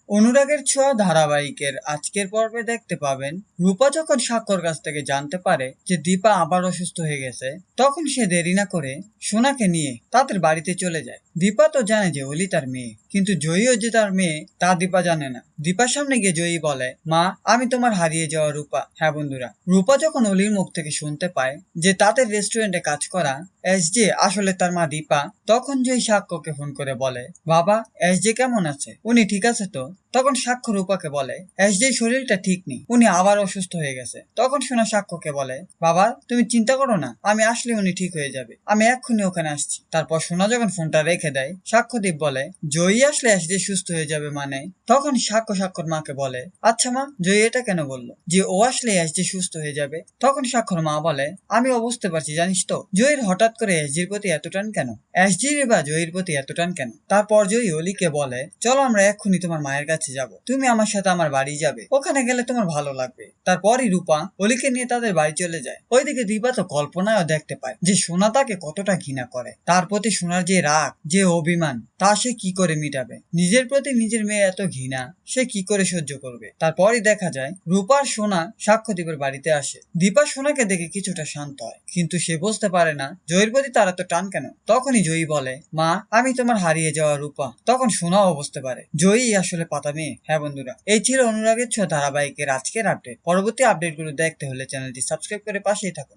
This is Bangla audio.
অনুরাগের ছোঁয়া ধারাবাহিকের আজকের পর্বে দেখতে পাবেন রূপা যখন সাক্ষর কাছ থেকে জানতে পারে যে দীপা আবার অসুস্থ হয়ে গেছে, তখন সে দেরি না করে সোনাকে নিয়ে তাদের বাড়িতে চলে যায়। দীপা তো জানে যে অলি তার মেয়ে, কিন্তু জয়ীও যে তার মেয়ে তা দীপা জানে না। দীপার সামনে গিয়ে জয়ী বলে, মা আমি তোমার হারিয়ে যাওয়া রূপা। হ্যাঁ বন্ধুরা, রূপা যখন অলির মুখ থেকে শুনতে পায় যে তাদের রেস্টুরেন্টে কাজ করা এসজে আসলে তার মা দীপা, তখন জয়ী সাক্ষ্যকে ফোন করে বলে, বাবা এসজে কেমন আছে, উনি ঠিক আছে তো? তখন সাক্ষ্য রূপাকে বলে, এসজে শরীরটা ঠিক নেই, উনি আবার অসুস্থ হয়ে গেছে। তখন শোনা সাক্ষ্যকে বলে, বাবা তুমি চিন্তা করো না, আমি আসলে উনি ঠিক হয়ে যাবে, আমি এক্ষুনি ওখানে আসছি। তারপর সোনা যখন ফোনটা রেখে দেয়, সাক্ষ্যদীপ বলে, জয়ী আসলে এসজে সুস্থ হয়ে যাবে মানে? তখন সাক্ষ্যর মাকে বলে, আচ্ছা মা, জয়ী এটা কেন বললো যে ও আসলে এসজে সুস্থ হয়ে যাবে? তখন সাক্ষ্যর মা বলে, আমিও বুঝতে পারছি, জানিস তো জয়ীর হঠাৎ করে এসজির প্রতি এত টান কেন, এসজির বা জয়ীর প্রতি এত টান কেন। তারপর জয়ী অলিকে বলে, চলো আমরা এক্ষুনি তোমার মায়ের কাছে যাব, তুমি আমার সাথে আমার বাড়ি যাবে, ওখানে গেলে তোমার ভালো লাগবে। তারপরই রূপা অলিকে নিয়ে তাদের বাড়ি চলে যায়। ওইদিকে দীপা তো কল্পনায়ও দেখতে পায় যে সোনা তাকে কতটা ঘৃণা করে, তার প্রতি সোনার যে রাগ, যে অভিমান, তা সে কি করে মিটাবে? নিজের প্রতি নিজের মেয়ে এত ঘৃণা সে কি করে সহ্য করবে? তারপরই দেখা যায় রূপার সোনা সাক্ষ্যদীপের বাড়িতে আসে। দীপা সোনাকে দেখে কিছুটা শান্ত হয়, কিন্তু সে বুঝতে পারে না জয়ীর প্রতি তার এত টান কেন। তখনই জয়ী বলে, মা আমি তোমার হারিয়ে যাওয়া রূপা। তখন সোনাও বুঝতে পারে জয়ী আসলে পাতা মেয়ে। হ্যাঁ বন্ধুরা, এই ছিল অনুরাগের ছোঁয়া ধারাবাহিকের আজকের আপডেট। পরবর্তী আপডেটগুলো দেখতে হলে চ্যানেলটি সাবস্ক্রাইব করে পাশেই থাকুন।